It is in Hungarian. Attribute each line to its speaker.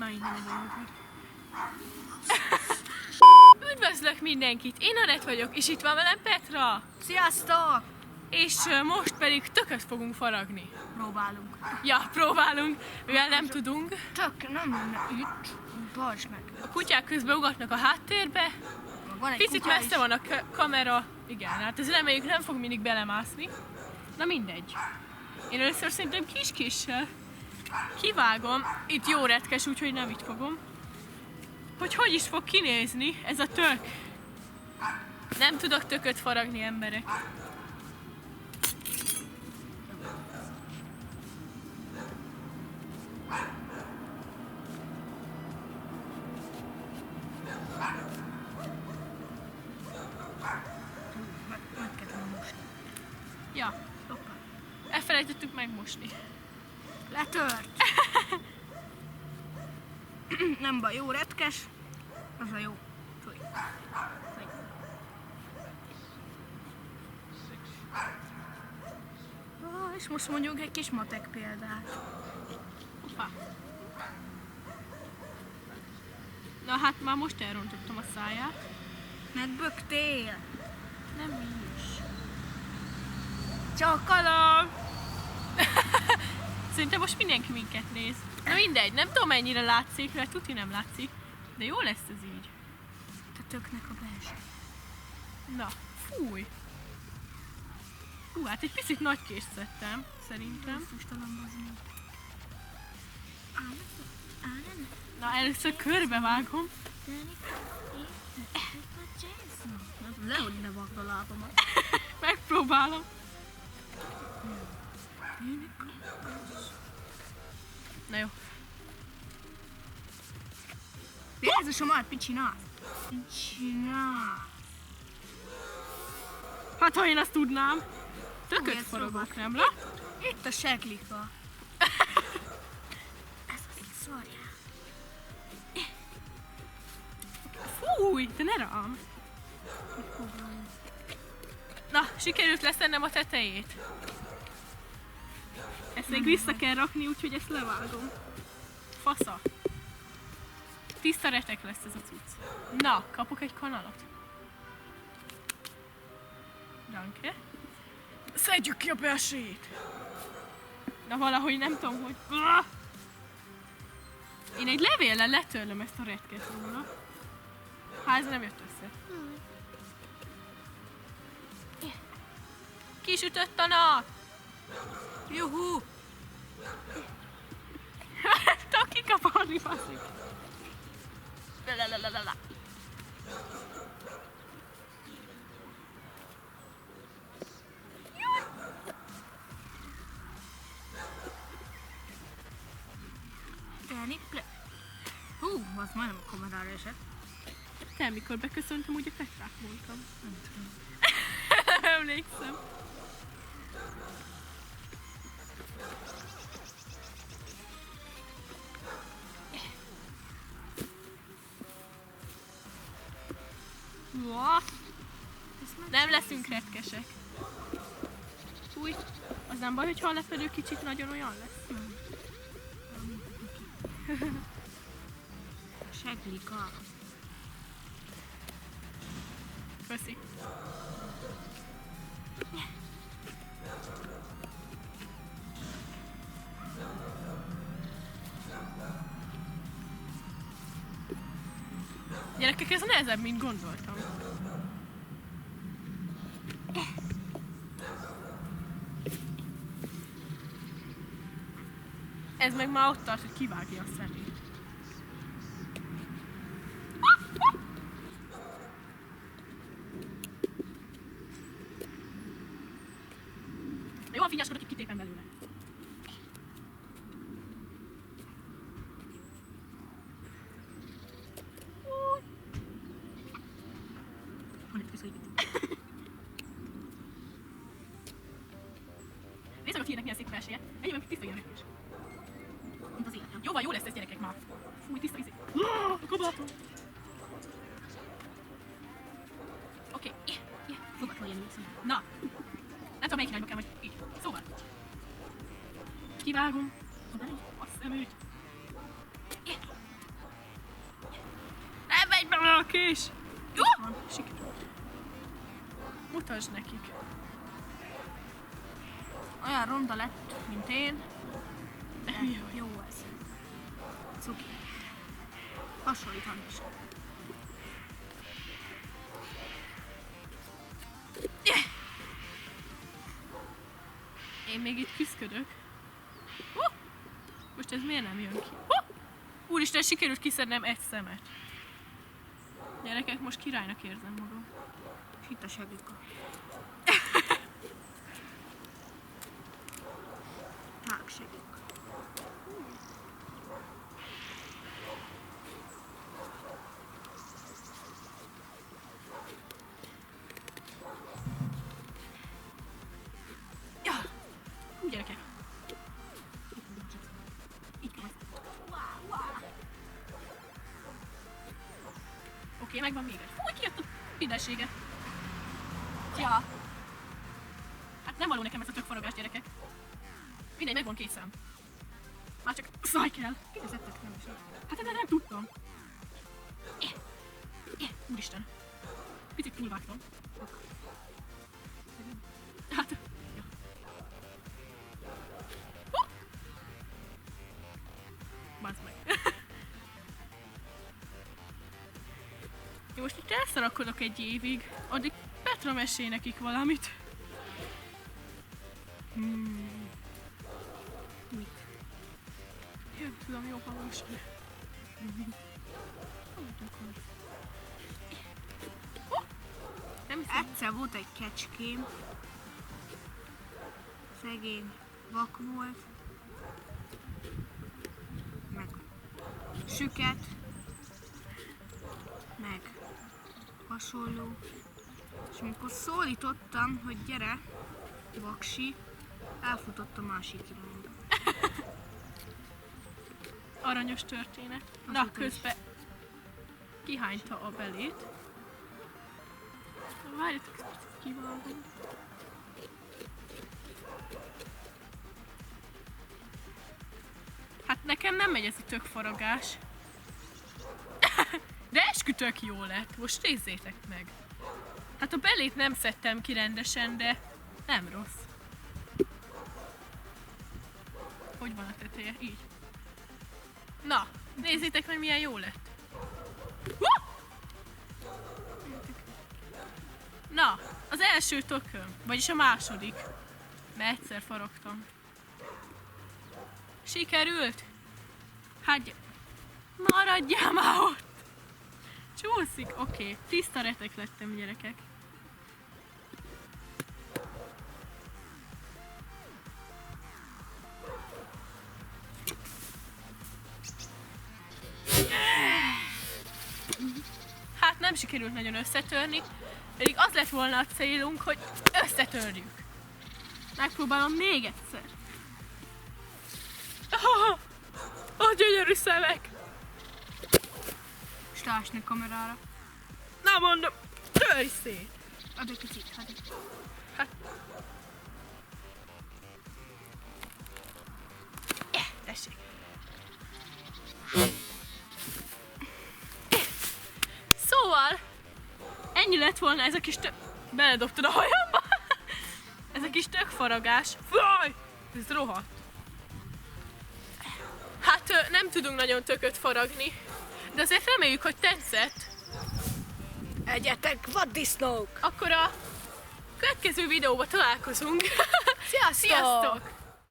Speaker 1: Na, így nem vagyok. Üdvözlök mindenkit! Én Anett vagyok, és itt van velem Petra!
Speaker 2: Sziasztok!
Speaker 1: És most pedig tököt fogunk faragni.
Speaker 2: Próbálunk.
Speaker 1: Ja, próbálunk, mivel nem tudunk.
Speaker 2: Tök, nem itt. Tartsd meg.
Speaker 1: A kutyák közben ugatnak a háttérbe.
Speaker 2: Van egy
Speaker 1: Picit
Speaker 2: kutya
Speaker 1: messze
Speaker 2: is.
Speaker 1: van a kamera. Igen, hát ez reméljük nem fog mindig belemászni. Na mindegy. Én először szerintem kis-kissel kivágom. Itt jó retkes, úgyhogy nem itt fogom. Hogy is fog kinézni ez a tök. Nem tudok tököt faragni, emberek.
Speaker 2: Meg kell mosni.
Speaker 1: Ja,
Speaker 2: Hoppá.
Speaker 1: elfelejtettük megmosni.
Speaker 2: Letört! Nem baj, jó retkes. Az a jó. Fúj. Fúj. És most mondjuk egy kis matek példát.
Speaker 1: Hoppá. Na hát már most elrontottam a száját.
Speaker 2: Megböktél.
Speaker 1: Nem is.
Speaker 2: Csakalom!
Speaker 1: Szerintem most mindenki minket néz. Na mindegy, nem tudom mennyire látszik, mert tuti nem látszik. De jó lesz ez így.
Speaker 2: A töknek a belső.
Speaker 1: Na, fúj. Hú, hát egy picit nagy kést szedtem, szerintem. Na, először körbevágom.
Speaker 2: Lehogy ne vagd a lábamat.
Speaker 1: Megpróbálom. Na jó.
Speaker 2: Jézusom, már mit csinálsz? Mit csinálsz?
Speaker 1: Hát ha én azt tudnám.
Speaker 2: Hú,
Speaker 1: Tököt
Speaker 2: ezt
Speaker 1: forogok, nem lát?
Speaker 2: Itt a seglika. Ez az szarjál.
Speaker 1: Fúj, de ne rám. Na, sikerült leszennem a tetejét. Ezt még vissza kell rakni, úgyhogy ezt levágom. Fasza. Tiszta retek lesz ez a cucc. Na, kapok egy kanalat. Danke. Szedjük ki a belsejét. Na valahogy nem tudom, hogy... Én egy levéllel letörlöm ezt a retket róla. Hát ez nem jött össze. Kisütött a nap!
Speaker 2: Juhú!
Speaker 1: Tudok kikaparni, faszik.
Speaker 2: Lalalala. Hú, az majdnem a kamerára esett.
Speaker 1: Te mikor beköszöntem, ugye Petrát mondtam.
Speaker 2: Nem tudom.
Speaker 1: Emlékszem. What? Nem leszünk retkesek. Fúj, az nem baj, hogyha a lepedő kicsit nagyon olyan lesz.
Speaker 2: Seglika.
Speaker 1: Köszi. Gyerekek, ez nehezebb, mint gondoltam. Ez meg már ott tart, hogy kivágja a szemét. Jó, figyelskodok, itt kitépem belőle.
Speaker 2: Van itt viszont.
Speaker 1: Nézzük, hogy hírnek milyen szép felseje. Egyébként tiszta ilyen repés.
Speaker 2: Mint az életem.
Speaker 1: Jó van, jó lesz ez, gyerekek már. Fúj, tiszta izé. A kabátom. Oké.
Speaker 2: Fogad, hogy ilyen viszont.
Speaker 1: Na. Nem tudom, melyik irányba kell, vagy így. Szóval. Kivágom a szemét. kés! Jó! Sikerült. Mutasd nekik.
Speaker 2: Olyan ronda lett, mint én.
Speaker 1: De hülye vagy.
Speaker 2: Jó ez. Cuki. Hasonlítani is.
Speaker 1: Én még itt küszködök. Most ez miért nem jön ki? Úristen, sikerült kiszednem egy szemet. Gyerekek, most királynak érzem magam.
Speaker 2: És itt a segika. Hág segika.
Speaker 1: Ja. Hú, gyerekek. Oké, megvan még egy. Fúj, kijött a mindensége. Ja. Hát nem való nekem ez a tökforogás, gyerekek. Mindegy, megvan készen. Már csak száj kell. Kivezettek, nem is. Hát nem tudtam. Úristen. Picit túlvágtam. Hát... Ja. Bazd meg. Én most itt elszarakodok egy évig, addig Petra mesél nekik valamit. Mit? Én tudom, jó hallgassam. Nem hiszem.
Speaker 2: Egyszer volt egy kecském. Szegény vak volt. Meg süket. Meg hasonló. És amikor szólítottam, hogy gyere, vaksi, elfutott a másik irányba.
Speaker 1: Aranyos történet.
Speaker 2: Az
Speaker 1: Na,
Speaker 2: utas.
Speaker 1: közben kihányta a belét. Na, várjatok, ezt picit kivágom. Hát nekem nem megy ez a tökfaragás. De eskütök jó lett, most nézzétek meg. Hát a belét nem szedtem ki rendesen, de nem rossz. Hogy van a teteje? Így. Na, nézzétek meg, milyen jó lett. Na, az első tököm, vagyis a második. Mert egyszer faragtam. Sikerült? Hát, maradjál már ott! Csúszik, oké. Tiszta retek lettem, gyerekek. Hát nem sikerült nagyon összetörni, pedig az lett volna a célunk, hogy összetörjük. Megpróbálom még egyszer. A gyönyörű szemek!
Speaker 2: És lásd a kamerára.
Speaker 1: Na mondom, törj szét!
Speaker 2: Add egy kicsit, add egy.
Speaker 1: Hát. Tessék. Szóval, ennyi lett volna ez a kis beledobtad a hajamba. Ez a kis tökfaragás. Faj! Ez rohadt. Hát nem tudunk nagyon tököt faragni, de azért reméljük, hogy tetszett.
Speaker 2: Egyetek vaddisznók!
Speaker 1: Akkor a következő videóban találkozunk.
Speaker 2: Sziasztok!
Speaker 1: Sziasztok!